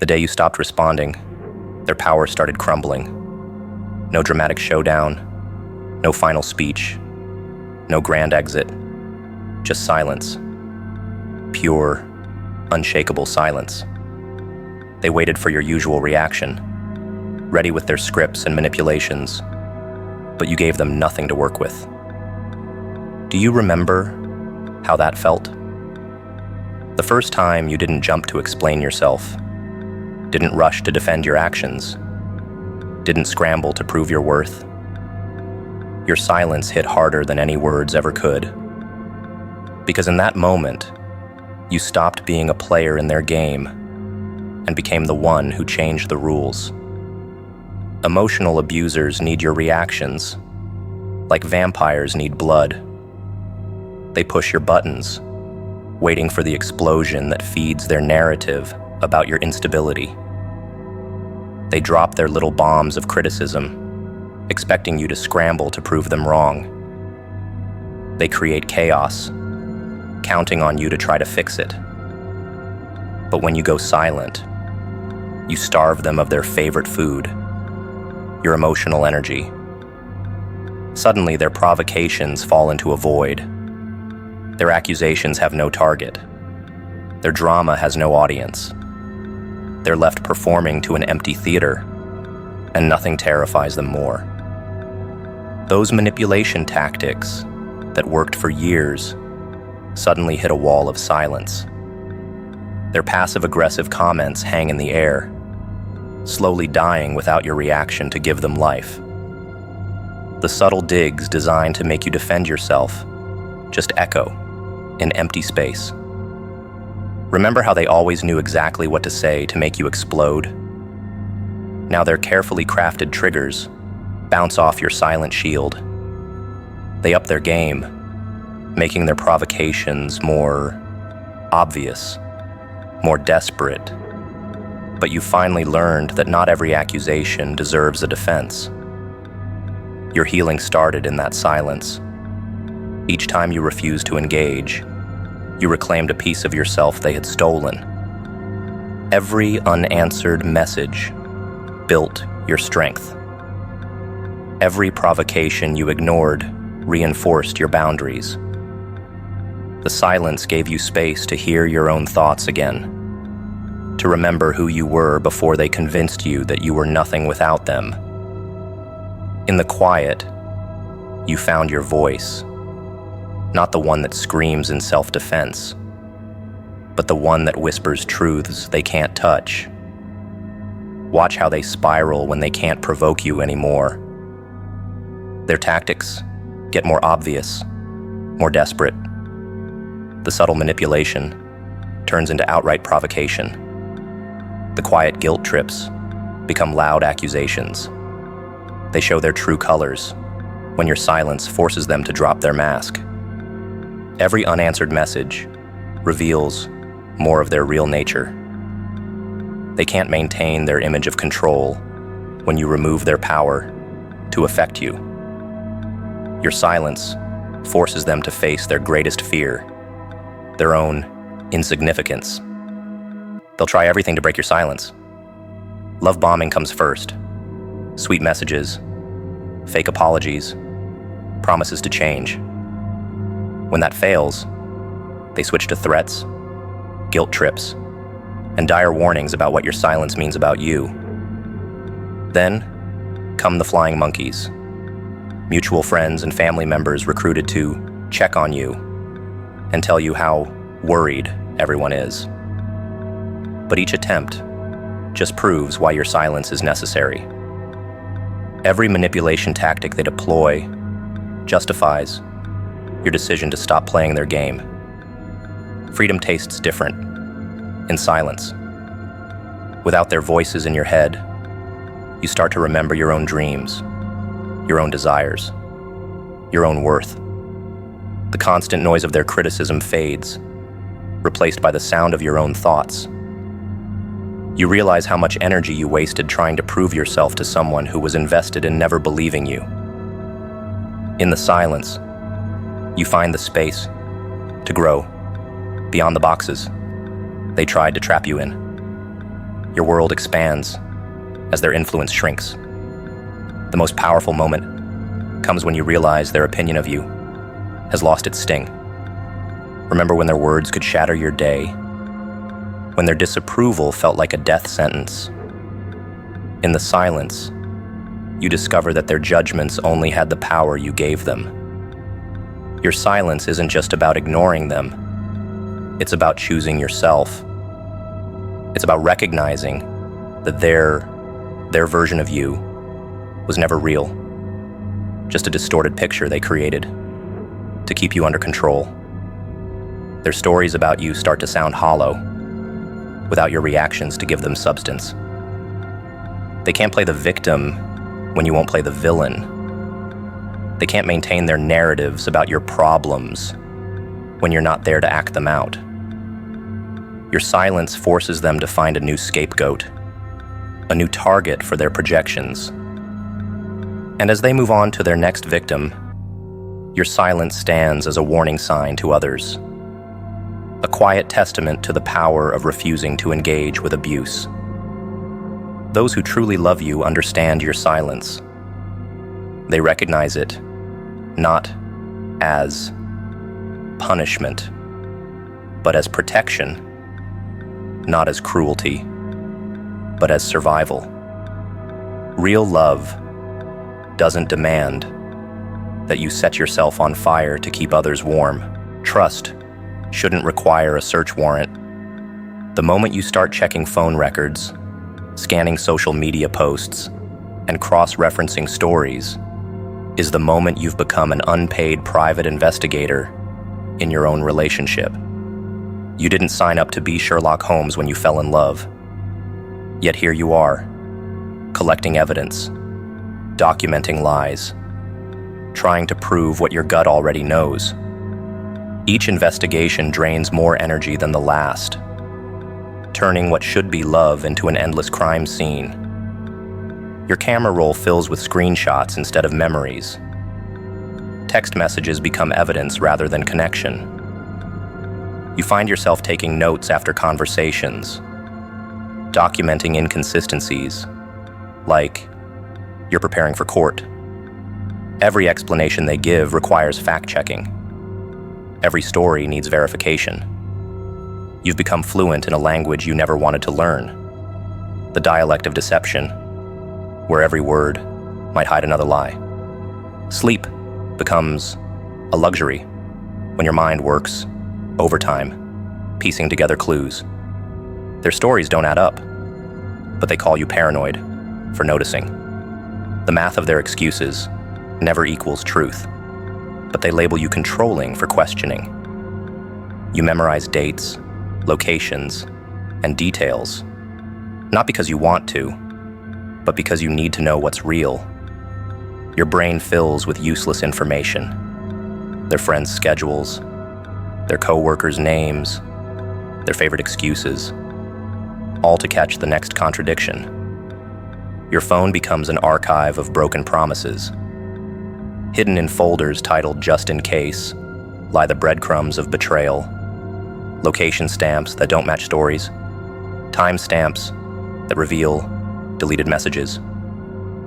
day you stopped responding, their power started crumbling. No dramatic showdown, no final speech, no grand exit, just silence. Pure, unshakable silence. They waited for your usual reaction, ready with their scripts and manipulations, but you gave them nothing to work with. Do you remember how that felt? The first time you didn't jump to explain yourself, didn't rush to defend your actions, didn't scramble to prove your worth. Your silence hit harder than any words ever could. Because in that moment, you stopped being a player in their game and became the one who changed the rules. Emotional abusers need your reactions, like vampires need blood. They push your buttons, waiting for the explosion that feeds their narrative about your instability. They drop their little bombs of criticism, expecting you to scramble to prove them wrong. They create chaos, counting on you to try to fix it. But when you go silent, you starve them of their favorite food, your emotional energy. Suddenly, their provocations fall into a void. Their accusations have no target. Their drama has no audience. They're left performing to an empty theater, and nothing terrifies them more. Those manipulation tactics that worked for years suddenly hit a wall of silence. Their passive-aggressive comments hang in the air, slowly dying without your reaction to give them life. The subtle digs designed to make you defend yourself just echo in empty space. Remember how they always knew exactly what to say to make you explode? Now their carefully crafted triggers bounce off your silent shield. They up their game, making their provocations more obvious, more desperate. But you finally learned that not every accusation deserves a defense. Your healing started in that silence. Each time you refused to engage, you reclaimed a piece of yourself they had stolen. Every unanswered message built your strength. Every provocation you ignored reinforced your boundaries. The silence gave you space to hear your own thoughts again, to remember who you were before they convinced you that you were nothing without them. In the quiet, you found your voice, not the one that screams in self-defense, but the one that whispers truths they can't touch. Watch how they spiral when they can't provoke you anymore. Their tactics get more obvious, more desperate. The subtle manipulation turns into outright provocation. The quiet guilt trips become loud accusations. They show their true colors when your silence forces them to drop their mask. Every unanswered message reveals more of their real nature. They can't maintain their image of control when you remove their power to affect you. Your silence forces them to face their greatest fear, their own insignificance. They'll try everything to break your silence. Love bombing comes first. Sweet messages, fake apologies, promises to change. When that fails, they switch to threats, guilt trips, and dire warnings about what your silence means about you. Then come the flying monkeys, mutual friends and family members recruited to check on you and tell you how worried everyone is. But each attempt just proves why your silence is necessary. Every manipulation tactic they deploy justifies your decision to stop playing their game. Freedom tastes different in silence. Without their voices in your head, you start to remember your own dreams, your own desires, your own worth. The constant noise of their criticism fades, replaced by the sound of your own thoughts. You realize how much energy you wasted trying to prove yourself to someone who was invested in never believing you. In the silence, you find the space to grow beyond the boxes they tried to trap you in. Your world expands as their influence shrinks. The most powerful moment comes when you realize their opinion of you has lost its sting. Remember when their words could shatter your day, when their disapproval felt like a death sentence. In the silence, you discover that their judgments only had the power you gave them. Your silence isn't just about ignoring them, it's about choosing yourself. It's about recognizing that their version of you was never real, just a distorted picture they created to keep you under control. Their stories about you start to sound hollow, without your reactions to give them substance. They can't play the victim when you won't play the villain. They can't maintain their narratives about your problems when you're not there to act them out. Your silence forces them to find a new scapegoat, a new target for their projections. And as they move on to their next victim, your silence stands as a warning sign to others, a quiet testament to the power of refusing to engage with abuse. Those who truly love you understand your silence. They recognize it not as punishment, but as protection, not as cruelty, but as survival. Real love doesn't demand that you set yourself on fire to keep others warm. Trust shouldn't require a search warrant. The moment you start checking phone records, scanning social media posts, and cross-referencing stories is the moment you've become an unpaid private investigator in your own relationship. You didn't sign up to be Sherlock Holmes when you fell in love. Yet here you are, collecting evidence, documenting lies, trying to prove what your gut already knows. Each investigation drains more energy than the last, turning what should be love into an endless crime scene. Your camera roll fills with screenshots instead of memories. Text messages become evidence rather than connection. You find yourself taking notes after conversations, documenting inconsistencies, like you're preparing for court. Every explanation they give requires fact-checking. Every story needs verification. You've become fluent in a language you never wanted to learn, the dialect of deception, where every word might hide another lie. Sleep becomes a luxury when your mind works overtime, piecing together clues. Their stories don't add up, but they call you paranoid for noticing. The math of their excuses never equals truth, but they label you controlling for questioning. You memorize dates, locations, and details, not because you want to, but because you need to know what's real. Your brain fills with useless information, their friends' schedules, their co-workers' names, their favorite excuses, all to catch the next contradiction. Your phone becomes an archive of broken promises. Hidden in folders titled "Just in Case" lie the breadcrumbs of betrayal, location stamps that don't match stories, time stamps that reveal deleted messages,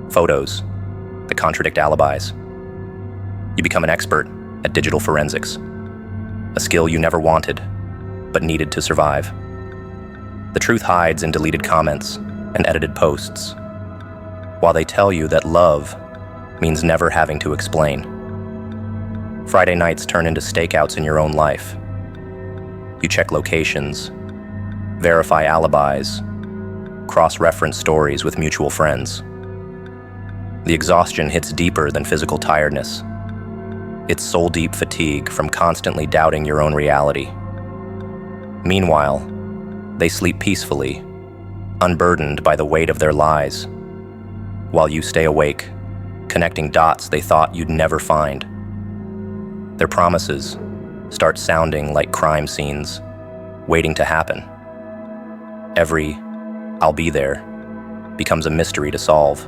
photos that contradict alibis. You become an expert at digital forensics, a skill you never wanted, but needed to survive. The truth hides in deleted comments and edited posts, while they tell you that love means never having to explain. Friday nights turn into stakeouts in your own life. You check locations, verify alibis, cross-reference stories with mutual friends. The exhaustion hits deeper than physical tiredness. It's soul-deep fatigue from constantly doubting your own reality. Meanwhile, they sleep peacefully, unburdened by the weight of their lies, while you stay awake, connecting dots they thought you'd never find. Their promises start sounding like crime scenes, waiting to happen. Every "I'll be there" becomes a mystery to solve.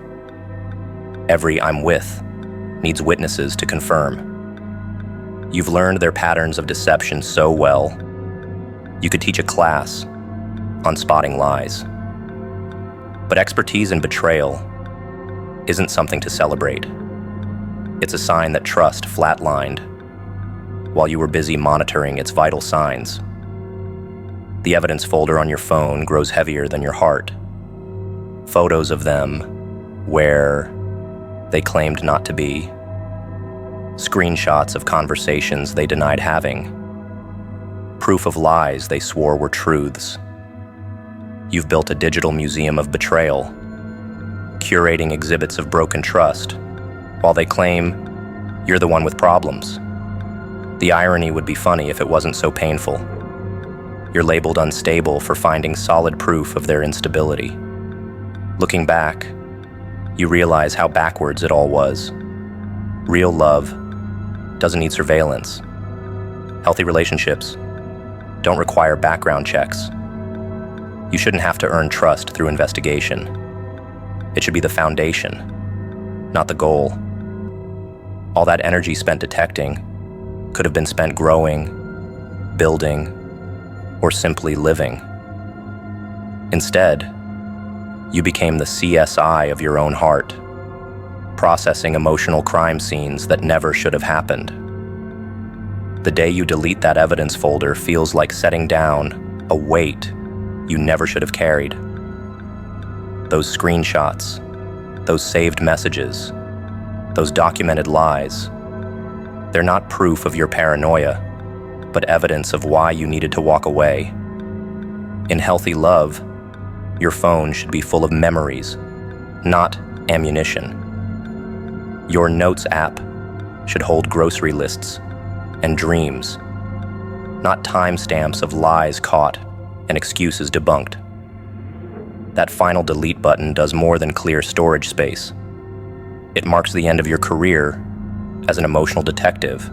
Every "I'm with" needs witnesses to confirm. You've learned their patterns of deception so well, you could teach a class on spotting lies. But expertise in betrayal isn't something to celebrate. It's a sign that trust flatlined while you were busy monitoring its vital signs. The evidence folder on your phone grows heavier than your heart. Photos of them where they claimed not to be. Screenshots of conversations they denied having. Proof of lies they swore were truths. You've built a digital museum of betrayal, curating exhibits of broken trust, while they claim you're the one with problems. The irony would be funny if it wasn't so painful. You're labeled unstable for finding solid proof of their instability. Looking back, you realize how backwards it all was. Real love doesn't need surveillance. Healthy relationships don't require background checks. You shouldn't have to earn trust through investigation. It should be the foundation, not the goal. All that energy spent detecting could have been spent growing, building, or simply living. Instead, you became the CSI of your own heart, processing emotional crime scenes that never should have happened. The day you delete that evidence folder feels like setting down a weight you never should have carried. Those screenshots, those saved messages, those documented lies, they're not proof of your paranoia, but evidence of why you needed to walk away. In healthy love, your phone should be full of memories, not ammunition. Your Notes app should hold grocery lists and dreams, not timestamps of lies caught and excuses debunked. That final delete button does more than clear storage space. It marks the end of your career as an emotional detective.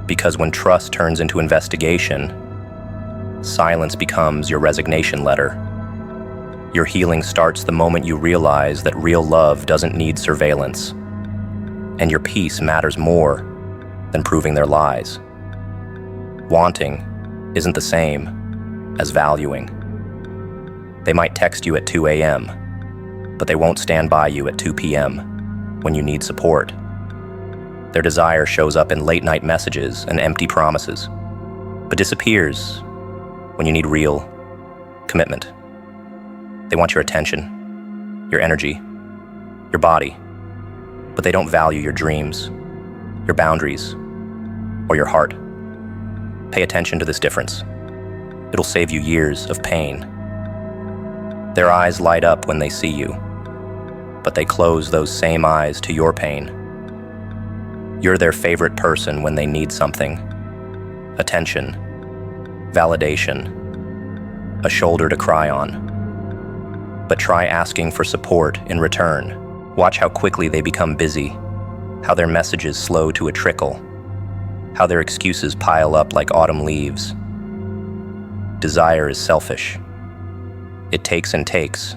Because when trust turns into investigation, silence becomes your resignation letter. Your healing starts the moment you realize that real love doesn't need surveillance, and your peace matters more than proving their lies. Wanting isn't the same as valuing. They might text you at 2 a.m., but they won't stand by you at 2 p.m. when you need support. Their desire shows up in late-night messages and empty promises, but disappears when you need real commitment. They want your attention, your energy, your body, but they don't value your dreams, your boundaries, or your heart. Pay attention to this difference. It'll save you years of pain. Their eyes light up when they see you, but they close those same eyes to your pain. You're their favorite person when they need something: attention, validation, a shoulder to cry on. But try asking for support in return. Watch how quickly they become busy, how their messages slow to a trickle, how their excuses pile up like autumn leaves. Desire is selfish. It takes and takes,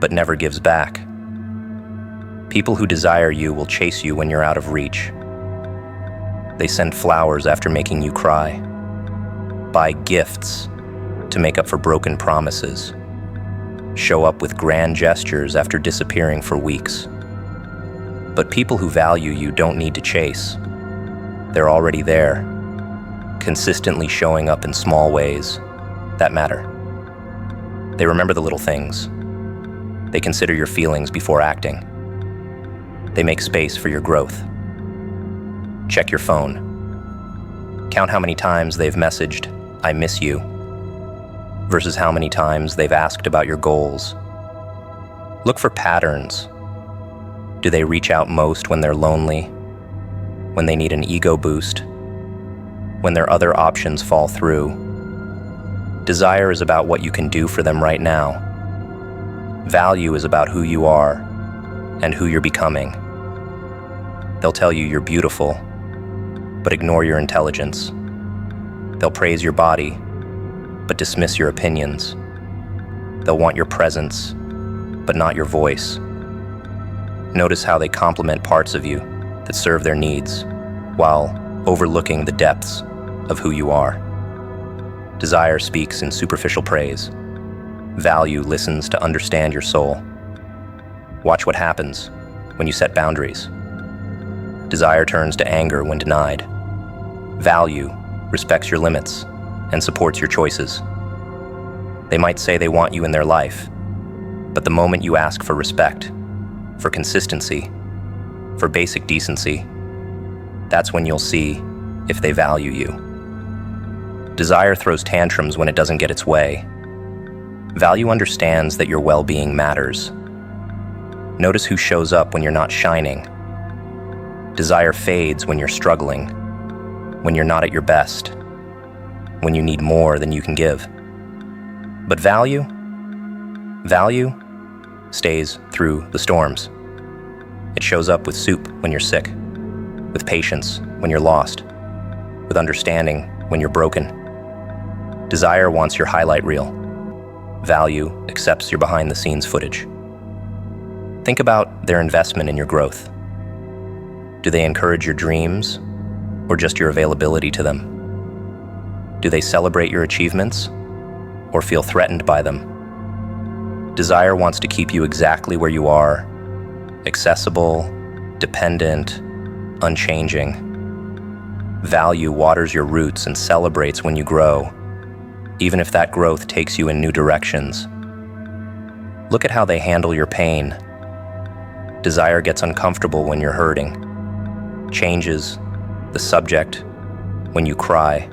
but never gives back. People who desire you will chase you when you're out of reach. They send flowers after making you cry, buy gifts to make up for broken promises, show up with grand gestures after disappearing for weeks. But people who value you don't need to chase. They're already there, consistently showing up in small ways that matter. They remember the little things. They consider your feelings before acting. They make space for your growth. Check your phone. Count how many times they've messaged, "I miss you," versus how many times they've asked about your goals. Look for patterns. Do they reach out most when they're lonely, when they need an ego boost, when their other options fall through? Desire is about what you can do for them right now. Value is about who you are and who you're becoming. They'll tell you you're beautiful, but ignore your intelligence. They'll praise your body, but dismiss your opinions. They'll want your presence, but not your voice. Notice how they compliment parts of you that serve their needs, while overlooking the depths of who you are. Desire speaks in superficial praise. Value listens to understand your soul. Watch what happens when you set boundaries. Desire turns to anger when denied. Value respects your limits and supports your choices. They might say they want you in their life, but the moment you ask for respect, for consistency, for basic decency, that's when you'll see if they value you. Desire throws tantrums when it doesn't get its way. Value understands that your well-being matters. Notice who shows up when you're not shining. Desire fades when you're struggling, when you're not at your best, when you need more than you can give. But value stays through the storms. It shows up with soup when you're sick, with patience when you're lost, with understanding when you're broken. Desire wants your highlight reel. Value accepts your behind-the-scenes footage. Think about their investment in your growth. Do they encourage your dreams or just your availability to them? Do they celebrate your achievements or feel threatened by them? Desire wants to keep you exactly where you are, accessible, dependent, unchanging. Value waters your roots and celebrates when you grow, even if that growth takes you in new directions. Look at how they handle your pain. Desire gets uncomfortable when you're hurting, changes the subject when you cry,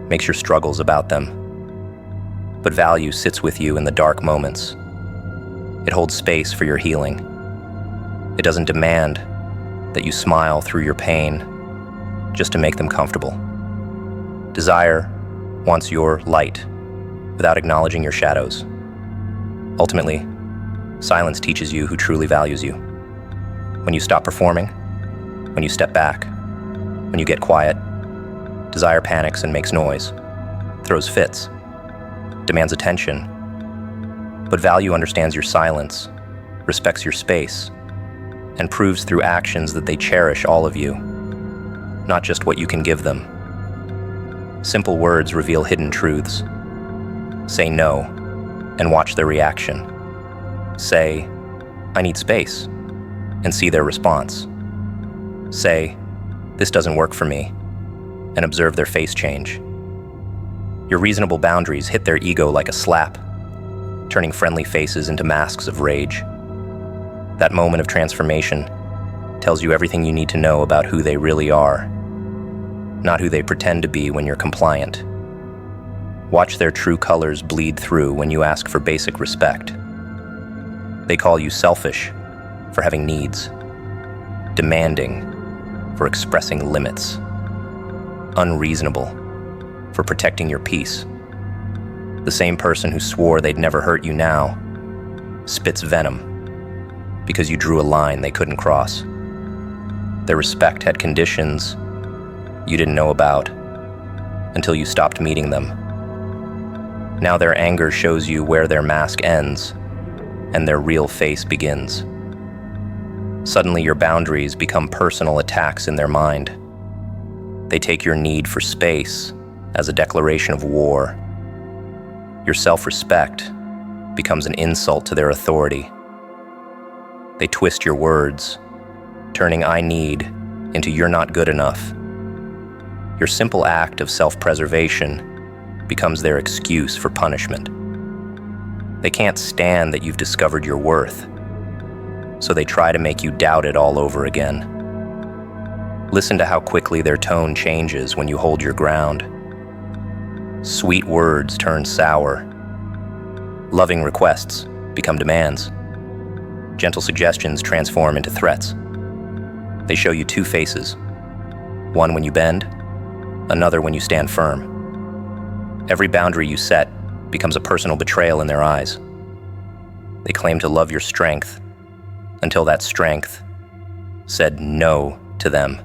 makes your struggles about them. But value sits with you in the dark moments. It holds space for your healing. It doesn't demand that you smile through your pain just to make them comfortable. Desire wants your light without acknowledging your shadows. Ultimately, silence teaches you who truly values you. When you stop performing, when you step back, when you get quiet, desire panics and makes noise, throws fits, demands attention. But value understands your silence, respects your space, and proves through actions that they cherish all of you, not just what you can give them. Simple words reveal hidden truths. Say no, and watch their reaction. Say, I need space, and see their response. Say, this doesn't work for me, and observe their face change. Your reasonable boundaries hit their ego like a slap, turning friendly faces into masks of rage. That moment of transformation tells you everything you need to know about who they really are, not who they pretend to be when you're compliant. Watch their true colors bleed through when you ask for basic respect. They call you selfish for having needs, demanding for expressing limits, unreasonable for protecting your peace. The same person who swore they'd never hurt you now spits venom because you drew a line they couldn't cross. Their respect had conditions you didn't know about until you stopped meeting them. Now their anger shows you where their mask ends and their real face begins. Suddenly your boundaries become personal attacks in their mind. They take your need for space as a declaration of war. Your self-respect becomes an insult to their authority. They twist your words, turning I need into you're not good enough. Your simple act of self-preservation becomes their excuse for punishment. They can't stand that you've discovered your worth, so they try to make you doubt it all over again. Listen to how quickly their tone changes when you hold your ground. Sweet words turn sour. Loving requests become demands. Gentle suggestions transform into threats. They show you two faces, one when you bend, another when you stand firm. Every boundary you set becomes a personal betrayal in their eyes. They claim to love your strength until that strength said no to them.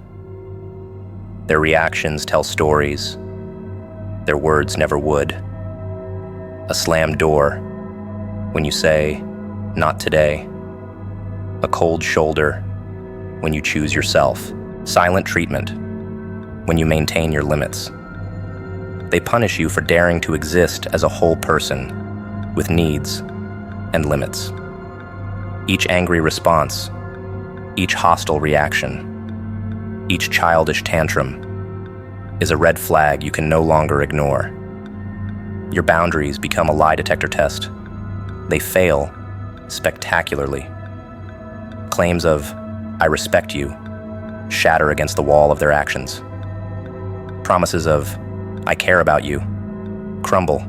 Their reactions tell stories their words never would. A slammed door when you say, not today. A cold shoulder when you choose yourself. Silent treatment when you maintain your limits. They punish you for daring to exist as a whole person with needs and limits. Each angry response, each hostile reaction, each childish tantrum is a red flag you can no longer ignore. Your boundaries become a lie detector test. They fail spectacularly. Claims of, "I respect you," shatter against the wall of their actions. Promises of, "I care about you," crumble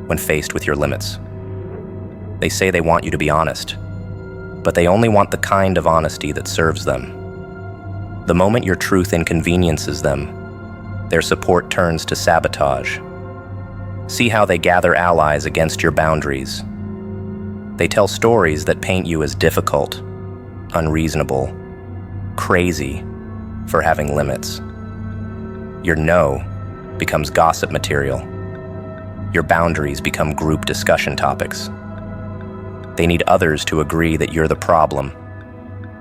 when faced with your limits. They say they want you to be honest, but they only want the kind of honesty that serves them. The moment your truth inconveniences them, their support turns to sabotage. See how they gather allies against your boundaries. They tell stories that paint you as difficult, unreasonable, crazy for having limits. Your no becomes gossip material. Your boundaries become group discussion topics. They need others to agree that you're the problem,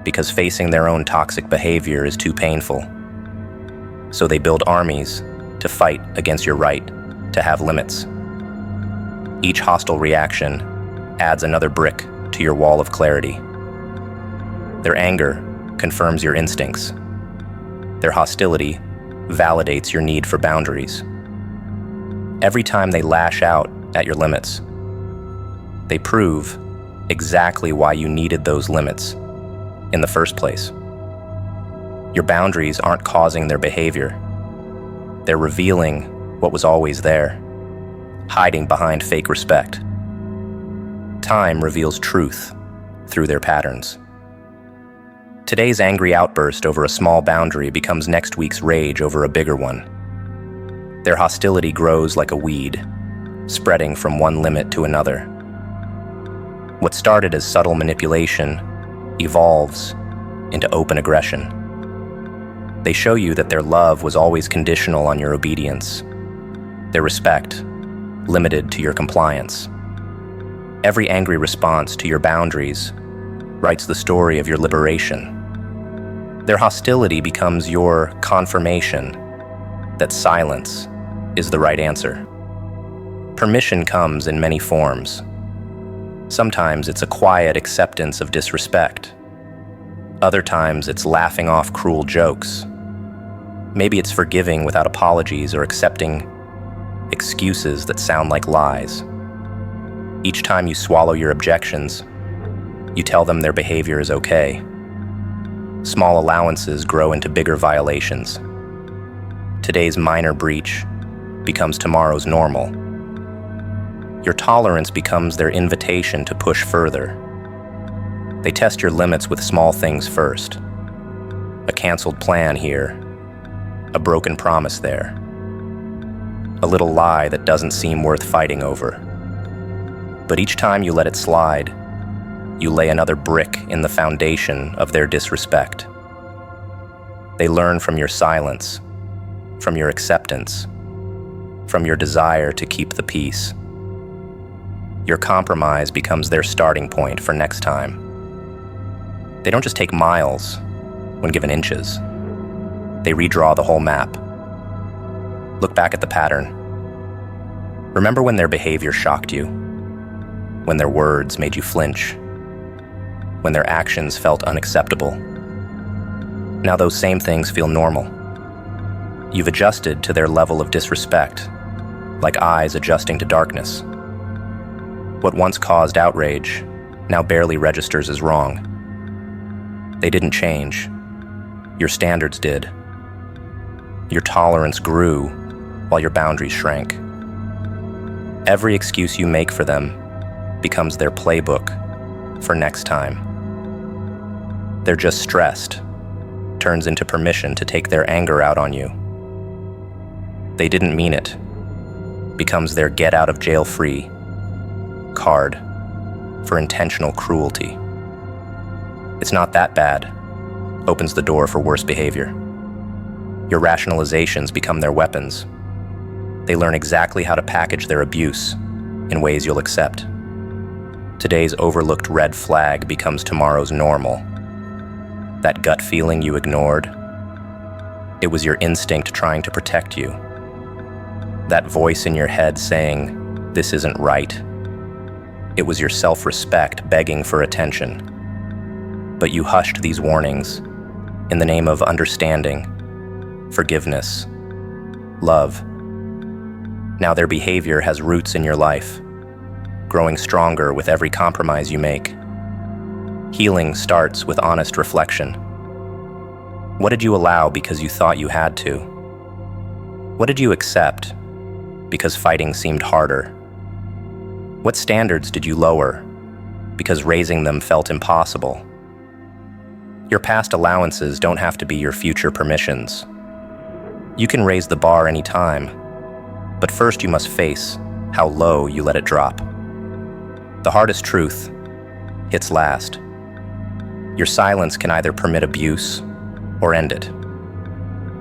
because facing their own toxic behavior is too painful. So they build armies to fight against your right to have limits. Each hostile reaction adds another brick to your wall of clarity. Their anger confirms your instincts. Their hostility validates your need for boundaries. Every time they lash out at your limits, they prove exactly why you needed those limits in the first place. Your boundaries aren't causing their behavior. They're revealing what was always there, hiding behind fake respect. Time reveals truth through their patterns. Today's angry outburst over a small boundary becomes next week's rage over a bigger one. Their hostility grows like a weed, spreading from one limit to another. What started as subtle manipulation evolves into open aggression. They show you that their love was always conditional on your obedience, their respect limited to your compliance. Every angry response to your boundaries writes the story of your liberation. Their hostility becomes your confirmation that silence is the right answer. Permission comes in many forms. Sometimes it's a quiet acceptance of disrespect. Other times it's laughing off cruel jokes. Maybe it's forgiving without apologies or accepting excuses that sound like lies. Each time you swallow your objections, you tell them their behavior is okay. Small allowances grow into bigger violations. Today's minor breach becomes tomorrow's normal. Your tolerance becomes their invitation to push further. They test your limits with small things first. A canceled plan here, a broken promise there, a little lie that doesn't seem worth fighting over. But each time you let it slide, you lay another brick in the foundation of their disrespect. They learn from your silence, from your acceptance, from your desire to keep the peace. Your compromise becomes their starting point for next time. They don't just take miles when given inches. They redraw the whole map. Look back at the pattern. Remember when their behavior shocked you? When their words made you flinch? When their actions felt unacceptable? Now those same things feel normal. You've adjusted to their level of disrespect, like eyes adjusting to darkness. What once caused outrage now barely registers as wrong. They didn't change. Your standards did. Your tolerance grew while your boundaries shrank. Every excuse you make for them becomes their playbook for next time. They're just stressed turns into permission to take their anger out on you. They didn't mean it becomes their get out of jail free card for intentional cruelty. It's not that bad opens the door for worse behavior. Your rationalizations become their weapons. They learn exactly how to package their abuse in ways you'll accept. Today's overlooked red flag becomes tomorrow's normal. That gut feeling you ignored, it was your instinct trying to protect you. That voice in your head saying, "This isn't right," It was your self-respect begging for attention. But you hushed these warnings in the name of understanding, forgiveness, love. Now their behavior has roots in your life, growing stronger with every compromise you make. Healing starts with honest reflection. What did you allow because you thought you had to? What did you accept because fighting seemed harder? What standards did you lower because raising them felt impossible? Your past allowances don't have to be your future permissions. You can raise the bar anytime, but first you must face how low you let it drop. The hardest truth hits last. Your silence can either permit abuse or end it.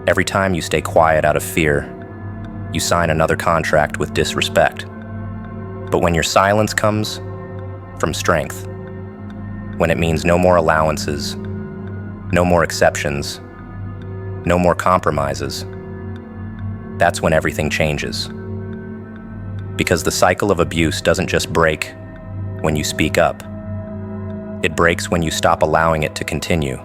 Every time you stay quiet out of fear, you sign another contract with disrespect. But when your silence comes from strength, when it means no more allowances, no more exceptions, no more compromises, that's when everything changes. Because the cycle of abuse doesn't just break when you speak up. It breaks when you stop allowing it to continue.